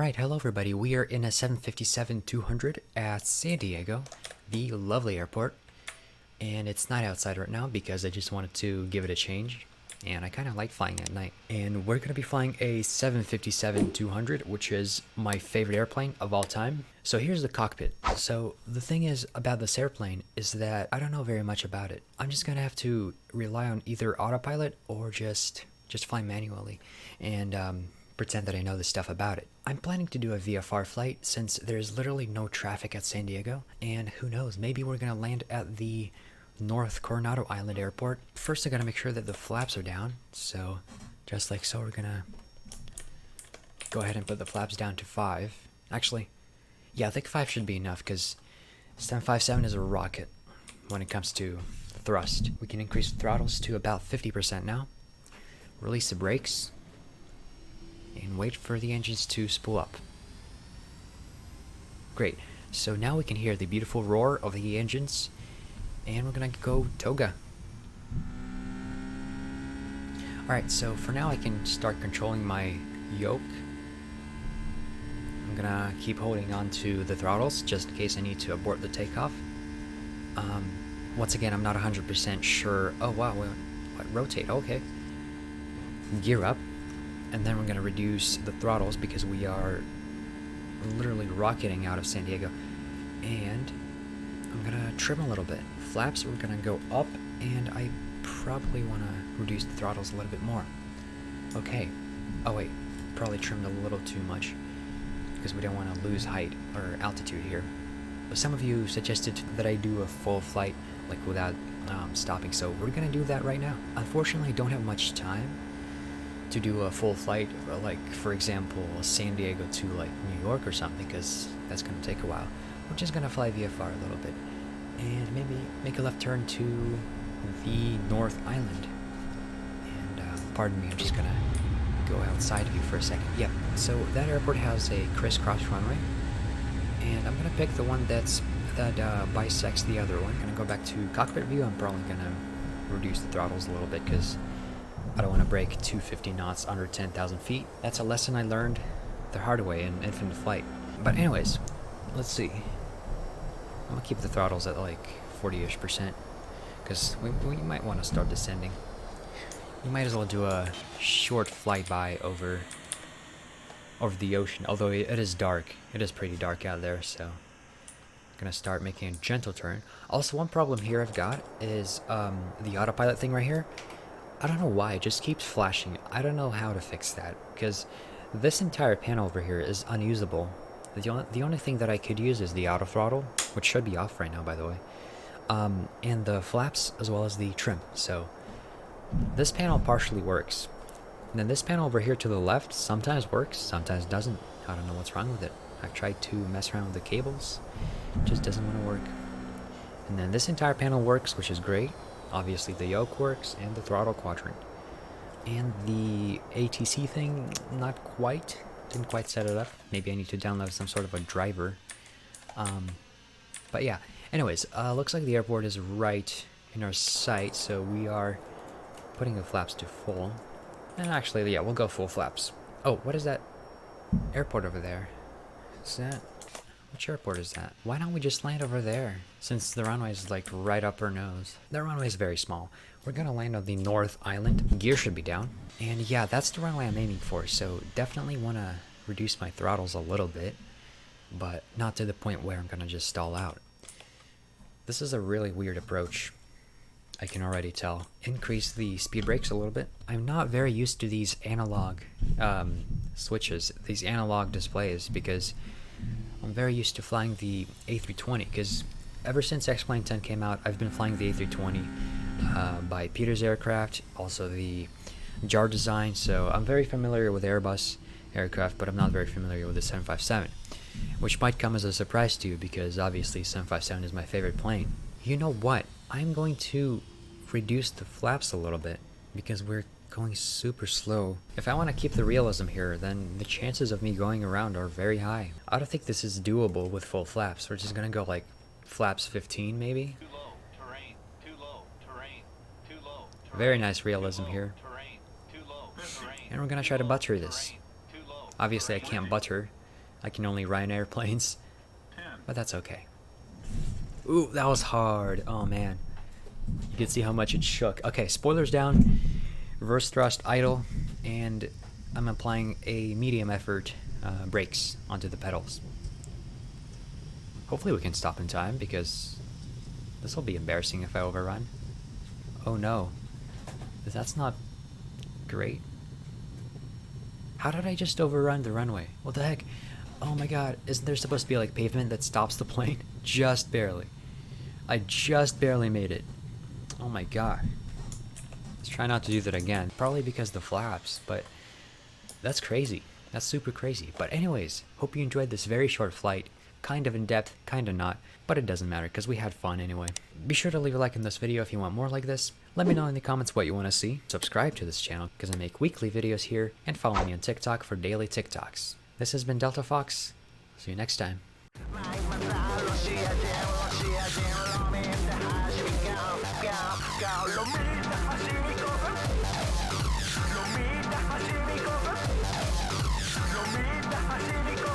Alright, hello everybody. We are in a 757-200 at San Diego, the lovely airport. And it's night outside right now because I just wanted to give it a change. And I kind of like flying at night. And we're going to be flying a 757-200, which is my favorite airplane of all time. So here's the cockpit. So the thing is about this airplane is that I don't know very much about it. I'm just going to have to rely on either autopilot or just fly manually. And pretend that I know the stuff about it. I'm planning to do a VFR flight since there's literally no traffic at San Diego, and who knows, maybe we're gonna land at the North Coronado Island Airport. First I gotta make sure that the flaps are down, so just like so we're gonna go ahead and put the flaps down to 5. Actually, yeah, I think 5 should be enough because 757 is a rocket when it comes to thrust. We can increase the throttles to about 50% now. Release the brakes. And wait for the engines to spool up. Great. So now we can hear the beautiful roar of the engines. And we're gonna go toga. Alright, so for now I can start controlling my yoke. I'm gonna keep holding on to the throttles just in case I need to abort the takeoff. Once again, I'm not 100% sure. Oh wow, what? Rotate, okay. Gear up. And then we're going to reduce the throttles because we are literally rocketing out of San Diego. And I'm going to trim a little bit. Flaps, we're going to go up, and I probably want to reduce the throttles a little bit more. Okay. Oh wait, probably trimmed a little too much because we don't want to lose height or altitude here. But some of you suggested that I do a full flight like without stopping, so we're going to do that right now. Unfortunately, I don't have much time to do a full flight, like for example San Diego to like New York or something, because that's going to take a while. We're just going to fly VFR a little bit and maybe make a left turn to the North Island. And pardon me, I'm just going to go outside of you for a second. Yep, so that airport has a crisscross runway, and I'm going to pick the one that bisects the other one. I'm going to go back to cockpit view. I'm probably going to reduce the throttles a little bit because I don't want to break 250 knots under 10,000 feet. That's a lesson I learned the hard way in infinite flight. But anyways, let's see. I'm going to keep the throttles at like 40-ish% because we might want to start descending. You might as well do a short flyby over the ocean, although it is dark. It is pretty dark out there, so I'm going to start making a gentle turn. Also, one problem here I've got is the autopilot thing right here. I don't know why, it just keeps flashing. I don't know how to fix that, because this entire panel over here is unusable. The only thing that I could use is the auto throttle, which should be off right now, by the way, and the flaps as well as the trim. So this panel partially works. And then this panel over here to the left sometimes works, sometimes doesn't. I don't know what's wrong with it. I've tried to mess around with the cables, it just doesn't want to work. And then this entire panel works, which is great. Obviously the yoke works and the throttle quadrant. And the ATC thing, not quite. Didn't quite set it up. Maybe I need to download some sort of a driver. But yeah. Anyways, looks like the airport is right in our sight, so we are putting the flaps to full. And actually, yeah, we'll go full flaps. Oh, what is that airport over there? Is that... Which airport is that? Why don't we just land over there? Since the runway is like right up our nose. The runway is very small. We're gonna land on the North Island. Gear should be down. And yeah, that's the runway I'm aiming for. So definitely wanna reduce my throttles a little bit, but not to the point where I'm gonna just stall out. This is a really weird approach. I can already tell. Increase the speed brakes a little bit. I'm not very used to these analog switches, these analog displays, because I'm very used to flying the A320, because ever since X-Plane 10 came out, I've been flying the A320 by Peter's Aircraft, also the JAR design, so I'm very familiar with Airbus aircraft, but I'm not very familiar with the 757, which might come as a surprise to you, because obviously 757 is my favorite plane. You know what? I'm going to reduce the flaps a little bit, because we're going super slow. If I want to keep the realism here, then the chances of me going around are very high. I don't think this is doable with full flaps. We're just gonna go like flaps 15 maybe. Too low, terrain, too low, terrain, too low, terrain, Very nice realism too low, here. Terrain, too low, terrain, And we're gonna try to butter this. too low, Obviously I can't butter I can only ride airplanes, 10, but that's okay. Ooh, that was hard. Oh man. You can see how much it shook. Okay, spoilers down, reverse thrust idle, and I'm applying a medium effort brakes onto the pedals. Hopefully we can stop in time because this will be embarrassing if I overrun. Oh no. That's not great. How did I just overrun the runway? What the heck? Oh my god, isn't there supposed to be like pavement that stops the plane? Just barely. I just barely made it. Oh my god. Let's try not to do that again. Probably because of the flaps, but that's crazy. That's super crazy. But anyways, hope you enjoyed this very short flight. Kind of in depth, kind of not, but it doesn't matter because we had fun anyway. Be sure to leave a like in this video if you want more like this. Let me know in the comments what you want to see. Subscribe to this channel because I make weekly videos here, and follow me on TikTok for daily TikToks. This has been Delta Fox. See you next time.